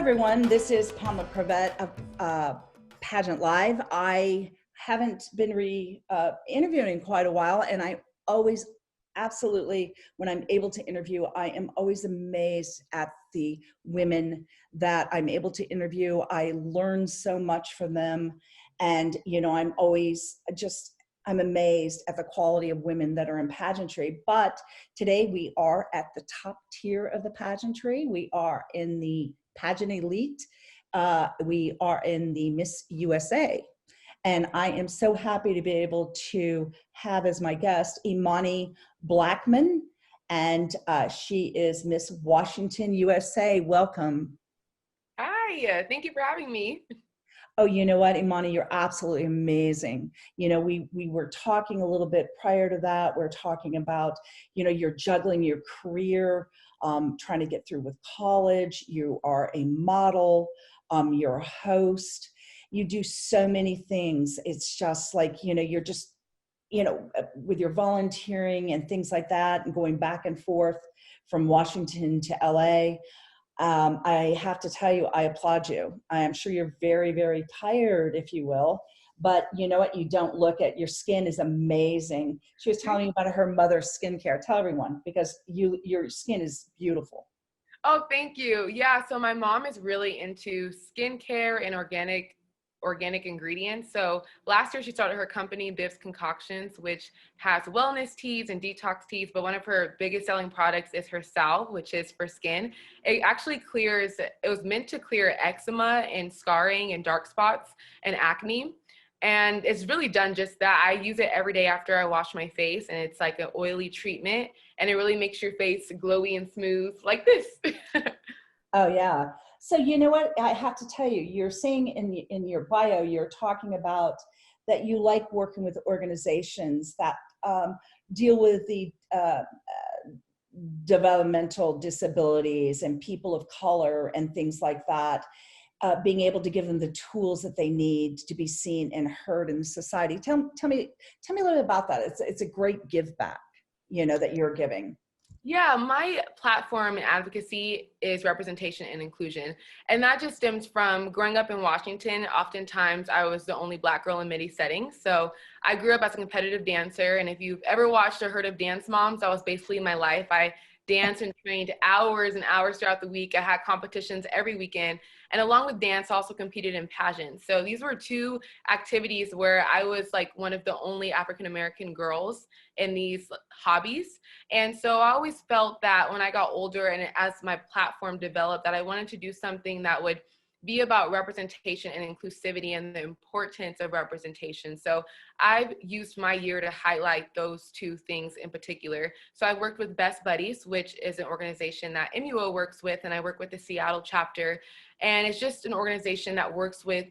everyone, this is Pamela Crevette of Pageant Live. I haven't been interviewing in quite a while, and I always absolutely, when I'm able to interview, I am always amazed at the women that I'm able to interview. I learn so much from them, and I'm always I'm amazed at the quality of women that are in pageantry. But today we are at the top tier of the pageantry. We are in the pageant elite. We are in the Miss USA. And I am so happy to be able to have as my guest Imani Blackmon, and she is Miss Washington USA. Welcome. Hi, thank you for having me. Oh, you know what, Imani, you're absolutely amazing. We were talking a little bit prior to that. We're talking about, you're juggling your career, trying to get through with college. You are a model, you're a host. You do so many things. It's just like, you're just, with your volunteering and things like that, and going back and forth from Washington to LA. I have to tell you, I applaud you. I am sure you're very, very tired, if you will, but you know what? You don't look at your skin is amazing. She was telling me about her mother's skincare. Tell everyone, because your skin is beautiful. Oh, thank you. Yeah, so my mom is really into skincare and organic ingredients. So last year she started her company, Bibs Concoctions, which has wellness teas and detox teas, but one of her biggest selling products is her salve, which is for skin. It actually clears, it was meant to clear eczema and scarring and dark spots and acne. And it's really done just that. I use it every day after I wash my face, and it's like an oily treatment, and it really makes your face glowy and smooth like this. Oh yeah. So you know what? I have to tell you, you're saying in your bio, you're talking about that you like working with organizations that deal with the developmental disabilities and people of color and things like that. Being able to give them the tools that they need to be seen and heard in society. Tell me a little bit about that. It's a great give back, that you're giving. Yeah, my platform in advocacy is representation and inclusion. And that just stems from growing up in Washington. Oftentimes, I was the only Black girl in midi settings. So I grew up as a competitive dancer. And if you've ever watched or heard of Dance Moms, that was basically my life. I danced and trained hours and hours throughout the week. I had competitions every weekend. And along with dance, I also competed in pageants. So these were two activities where I was like one of the only African-American girls in these hobbies. And so I always felt that when I got older and as my platform developed, that I wanted to do something that would be about representation and inclusivity and the importance of representation. So I've used my year to highlight those two things in particular. So I worked with Best Buddies, which is an organization that MUO works with, and I work with the Seattle chapter. And it's just an organization that works with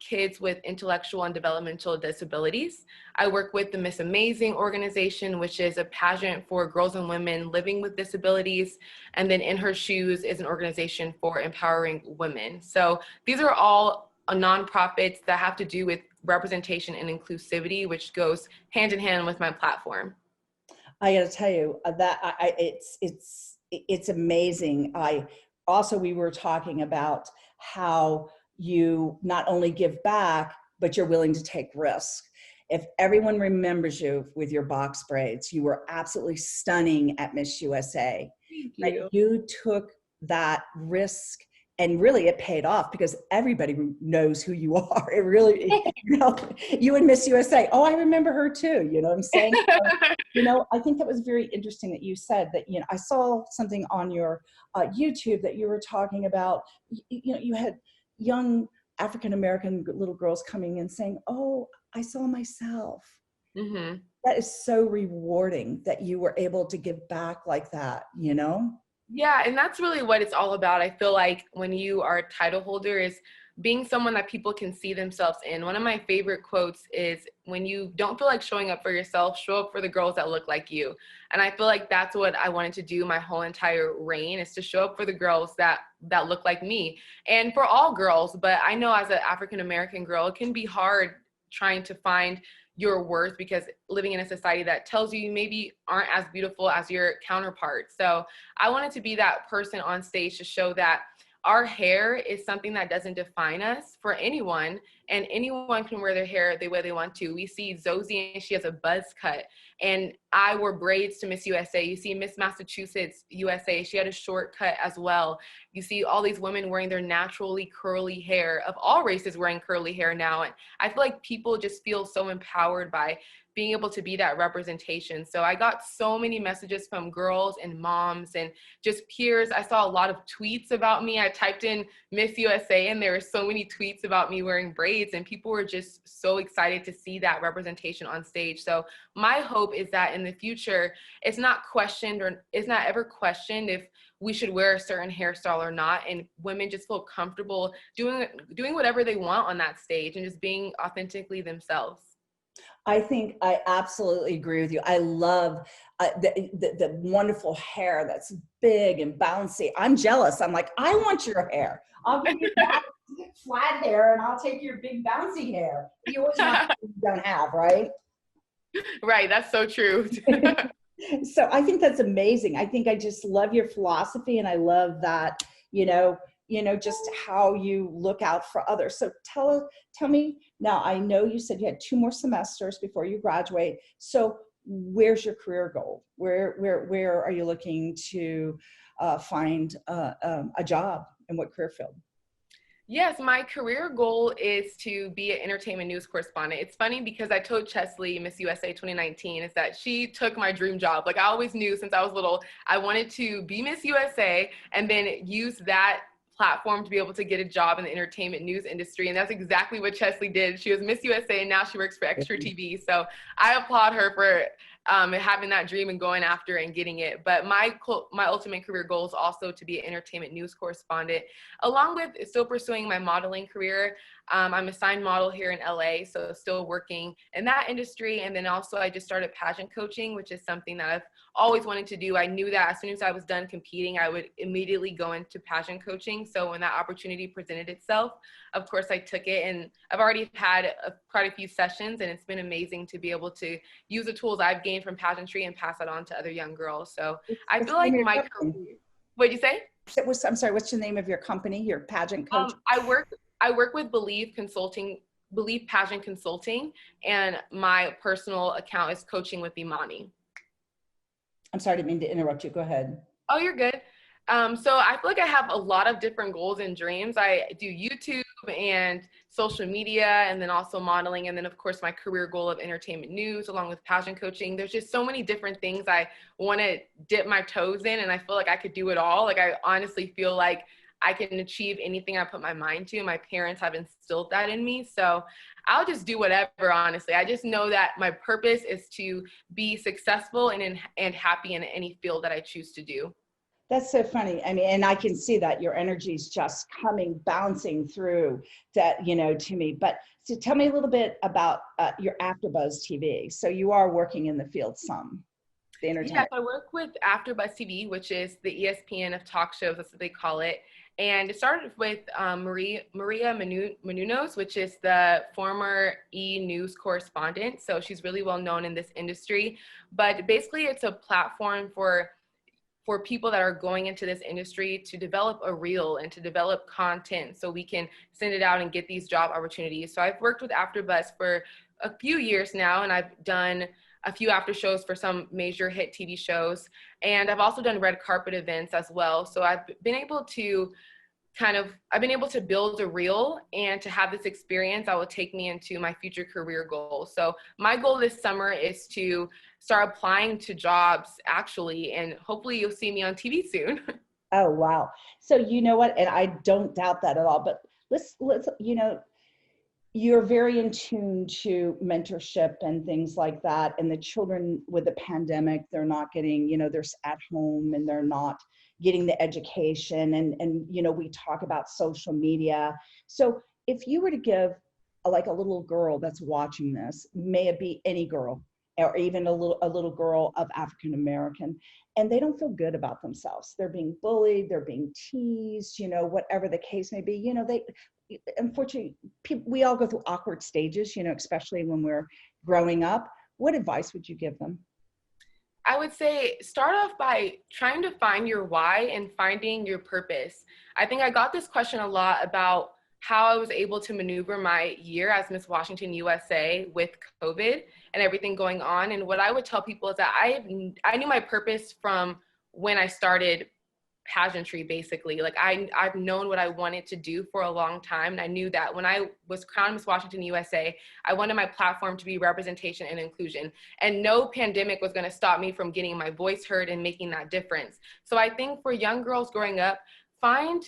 kids with intellectual and developmental disabilities. I work with the Miss Amazing organization, which is a pageant for girls and women living with disabilities. And then In Her Shoes is an organization for empowering women. So these are all nonprofits that have to do with representation and inclusivity, which goes hand in hand with my platform. I got to tell you that it's amazing. We were talking about how you not only give back, but you're willing to take risk. If everyone remembers you with your box braids, you were absolutely stunning at Miss USA. Thank But you. you took that risk, and really it paid off because everybody knows who you are. It really, you and Miss USA. Oh, I remember her too. You know what I'm saying? I think that was very interesting that you said that, I saw something on your YouTube that you were talking about, you had young African-American little girls coming in saying, oh, I saw myself. Mm-hmm. That is so rewarding that you were able to give back like that, Yeah, and that's really what it's all about. I feel like when you are a title holder is being someone that people can see themselves in. One of my favorite quotes is, when you don't feel like showing up for yourself, show up for the girls that look like you. And I feel like that's what I wanted to do my whole entire reign, is to show up for the girls that look like me, and for all girls. But I know as an African-American girl, it can be hard trying to find your worth, because living in a society that tells you maybe aren't as beautiful as your counterparts. So I wanted to be that person on stage to show that our hair is something that doesn't define us for anyone, and anyone can wear their hair the way they want to. We see Zosie, and she has a buzz cut, and I wore braids to Miss USA. You see Miss Massachusetts USA, she had a short cut as well. You see all these women wearing their naturally curly hair, of all races wearing curly hair now. And I feel like people just feel so empowered by being able to be that representation. So I got so many messages from girls and moms and just peers. I saw a lot of tweets about me. I typed in Miss USA and there were so many tweets about me wearing braids, and people were just so excited to see that representation on stage. So my hope is that in the future, it's not questioned, or it's not ever questioned if we should wear a certain hairstyle or not, and women just feel comfortable doing whatever they want on that stage and just being authentically themselves. I think I absolutely agree with you. I love the wonderful hair that's big and bouncy. I'm jealous. I'm like, I want your hair. I'll give you that flat hair and I'll take your big bouncy hair. You always want what you don't have, right? Right, that's so true. So I think that's amazing. I think I just love your philosophy, and I love that, just how you look out for others. So tell me now, I know you said you had 2 more semesters before you graduate. So where's your career goal? Where are you looking to find a job, and what career field? Yes, my career goal is to be an entertainment news correspondent. It's funny because I told Chesley, Miss USA 2019, is that she took my dream job. Like, I always knew since I was little, I wanted to be Miss USA and then use that platform to be able to get a job in the entertainment news industry. And that's exactly what Chesley did. She was Miss USA and now she works for Extra TV. So I applaud her for having that dream and going after it and getting it. But my ultimate career goal is also to be an entertainment news correspondent, along with still pursuing my modeling career. I'm a signed model here in LA, so still working in that industry. And then also I just started pageant coaching, which is something that I've always wanted to do. I knew that as soon as I was done competing, I would immediately go into pageant coaching. So when that opportunity presented itself, of course I took it, and I've already had quite a few sessions, and it's been amazing to be able to use the tools I've gained from pageantry and pass that on to other young girls. So I feel like my career, what'd you say? I'm sorry, what's the name of your company, your pageant coach? I work with Believe Pageant Consulting, and my personal account is Coaching with Imani. I'm sorry, I didn't mean to interrupt you. Go ahead. Oh, you're good. So I feel like I have a lot of different goals and dreams. I do YouTube and social media, and then also modeling, and then of course my career goal of entertainment news along with pageant coaching. There's just so many different things I want to dip my toes in, and I feel like I could do it all. Like, I honestly feel like I can achieve anything I put my mind to. My parents have instilled that in me. So I'll just do whatever, honestly. I just know that my purpose is to be successful and happy in any field that I choose to do. That's so funny. I mean, and I can see that your energy is just coming, bouncing through that, to me. But so tell me a little bit about your AfterBuzz TV. So you are working in the field some, the entertainment. Yes, I work with AfterBuzz TV, which is the ESPN of talk shows. That's what they call it. And it started with Maria Menounos, which is the former E! News correspondent. So she's really well known in this industry. But basically, it's a platform for people that are going into this industry to develop a reel and to develop content so we can send it out and get these job opportunities. So I've worked with AfterBuzz for a few years now, and I've done a few after shows for some major hit TV shows. And I've also done red carpet events as well. So I've been able to build a reel, and to have this experience that will take me into my future career goals. So my goal this summer is to start applying to jobs, actually, and hopefully you'll see me on TV soon. Oh, wow. So you know what? And I don't doubt that at all, but let's, you're very in tune to mentorship and things like that. And the children with the pandemic, they're not getting, they're at home and they're not getting the education. And we talk about social media. So if you were to give a little girl that's watching this, may it be any girl, or even a little girl of African American, and they don't feel good about themselves. They're being bullied, they're being teased, whatever the case may be. Unfortunately, we all go through awkward stages, especially when we're growing up. What advice would you give them? I would say start off by trying to find your why and finding your purpose. I think I got this question a lot about how I was able to maneuver my year as Miss Washington USA with COVID and everything going on. And what I would tell people is that I knew my purpose from when I started pageantry, basically. Like I've known what I wanted to do for a long time. And I knew that when I was crowned Miss Washington USA, I wanted my platform to be representation and inclusion. And no pandemic was going to stop me from getting my voice heard and making that difference. So I think for young girls growing up, find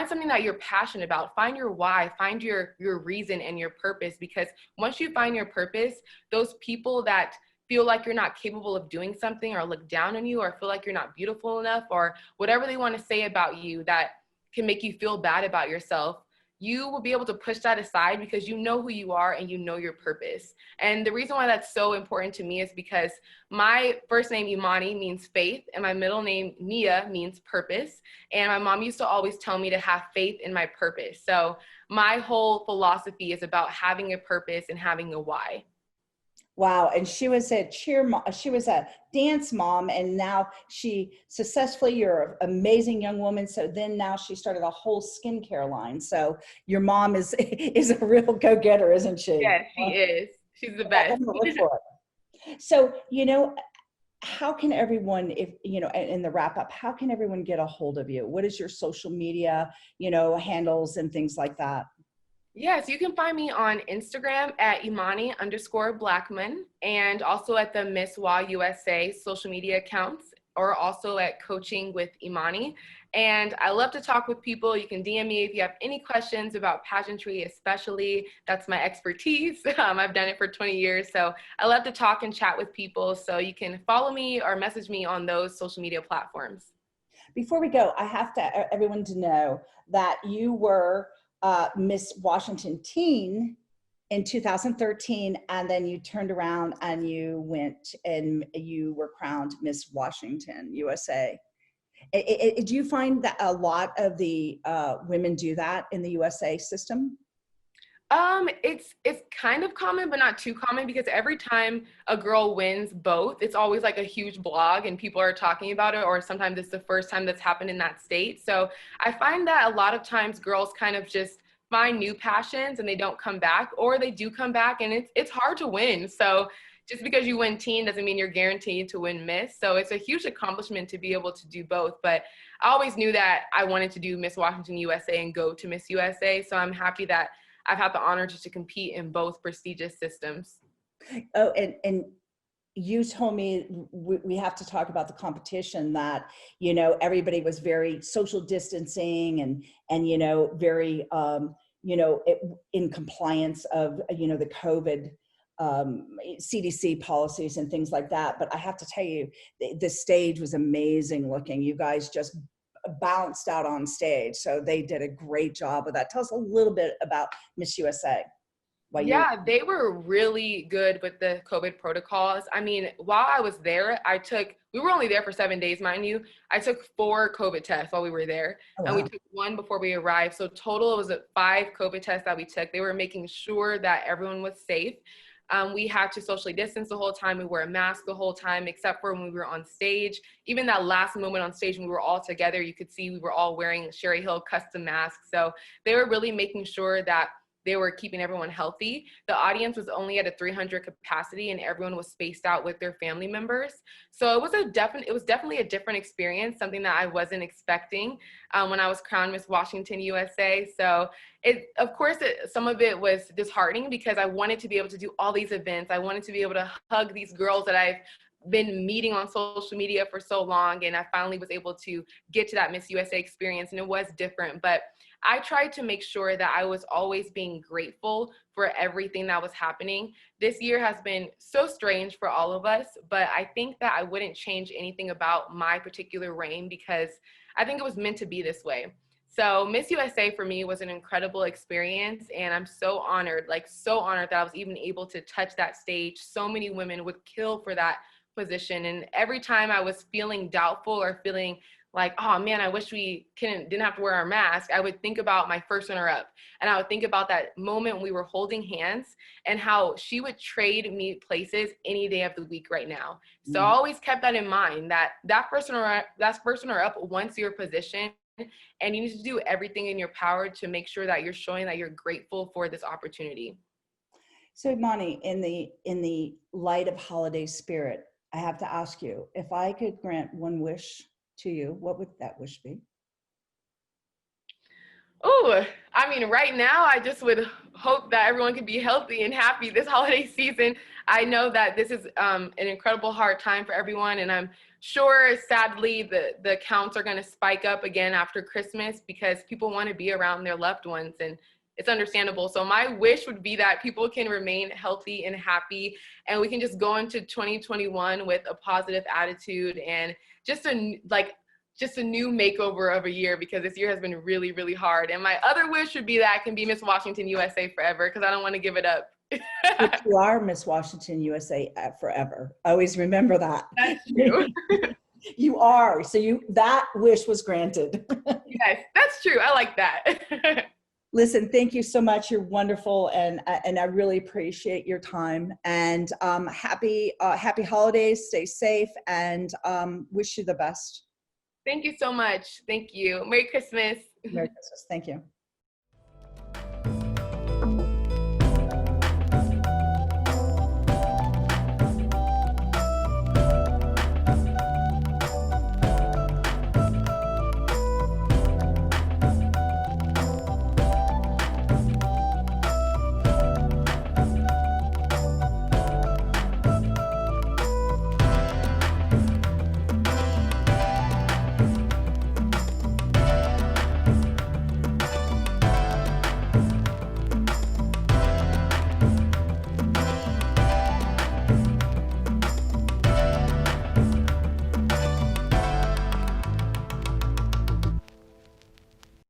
something that you're passionate about, find your why, find your reason and your purpose, because once you find your purpose, those people that feel like you're not capable of doing something or look down on you or feel like you're not beautiful enough or whatever they want to say about you that can make you feel bad about yourself, you will be able to push that aside because you know who you are and you know your purpose. And the reason why that's so important to me is because my first name Imani means faith and my middle name Nia means purpose. And my mom used to always tell me to have faith in my purpose. So my whole philosophy is about having a purpose and having a why. Wow. And she was a she was a dance mom, and now she successfully, you're an amazing young woman. So then now she started a whole skincare line. So your mom is is a real go-getter, isn't she? Yes, she is. She's the best. I'm gonna look for it. So, how can everyone, if in the wrap up, how can everyone get a hold of you? What is your social media, handles and things like that? Yes, you can find me on Instagram at Imani_Blackmon and also at the Miss WA USA social media accounts, or also at Coaching with Imani. And I love to talk with people. You can DM me if you have any questions about pageantry, especially. That's my expertise. I've done it for 20 years. So I love to talk and chat with people. So you can follow me or message me on those social media platforms. Before we go, I have to everyone to know that you were Miss Washington Teen in 2013, and then you turned around and you went and you were crowned Miss Washington USA. Do you find that a lot of the women do that in the USA system? It's kind of common, but not too common, because every time a girl wins both, it's always like a huge blog and people are talking about it, or sometimes it's the first time that's happened in that state. So I find that a lot of times girls kind of just find new passions and they don't come back, or they do come back and it's hard to win. So just because you win teen doesn't mean you're guaranteed to win Miss. So it's a huge accomplishment to be able to do both. But I always knew that I wanted to do Miss Washington USA and go to Miss USA. So I'm happy that I've had the honor to compete in both prestigious systems. Oh, and you told me we have to talk about the competition, that everybody was very social distancing and very in compliance of the COVID CDC policies and things like that. But I have to tell you, the stage was amazing looking. You guys just bounced out on stage, so they did a great job of that. Tell us a little bit about Miss USA. Yeah, they were really good with the COVID protocols. I mean, while I was there, we were only there for 7 days, mind you. I took 4 COVID tests while we were there, Oh, wow. and we took 1 before we arrived. So total, it was 5 COVID tests that we took. They were making sure that everyone was safe. We had to socially distance the whole time. We wore a mask the whole time, except for when we were on stage. Even that last moment on stage when we were all together, you could see we were all wearing Sherry Hill custom masks. So they were really making sure that they were keeping everyone healthy. The audience was only at a 300 capacity and everyone was spaced out with their family members. So it was definitely a different experience, something that I wasn't expecting when I was crowned Miss Washington USA. So of course, some of it was disheartening because I wanted to be able to do all these events. I wanted to be able to hug these girls that I've been meeting on social media for so long, and I finally was able to get to that Miss USA experience, and it was different. But I tried to make sure that I was always being grateful for everything that was happening. This year has been so strange for all of us, but I think that I wouldn't change anything about my particular reign because I think it was meant to be this way. So Miss USA for me was an incredible experience, and I'm so honored that I was even able to touch that stage. So many women would kill for that position, and every time I was feeling doubtful or feeling like, oh man, I wish we didn't have to wear our mask, I would think about my first runner up. And I would think about that moment when we were holding hands and how she would trade me places any day of the week right now. So I always kept that in mind, that first runner up wants your position, and you need to do everything in your power to make sure that you're showing that you're grateful for this opportunity. So Imani, in the light of holiday spirit, I have to ask you, if I could grant one wish to you, what would that wish be? Oh, I mean, right now, I just would hope that everyone can be healthy and happy this holiday season. I know that this is an incredible hard time for everyone, and I'm sure, sadly, the counts are going to spike up again after Christmas because people want to be around their loved ones, and it's understandable. So my wish would be that people can remain healthy and happy, and we can just go into 2021 with a positive attitude and just a new makeover of a year, because this year has been really, really hard. And my other wish would be that I can be Miss Washington USA forever, because I don't want to give it up. But you are Miss Washington USA forever. Always remember that. That's true. You are. So that wish was granted. Yes, that's true. I like that. Listen, thank you so much. You're wonderful, and I really appreciate your time. And happy holidays. Stay safe, and wish you the best. Thank you so much. Thank you. Merry Christmas. Merry Christmas. Thank you.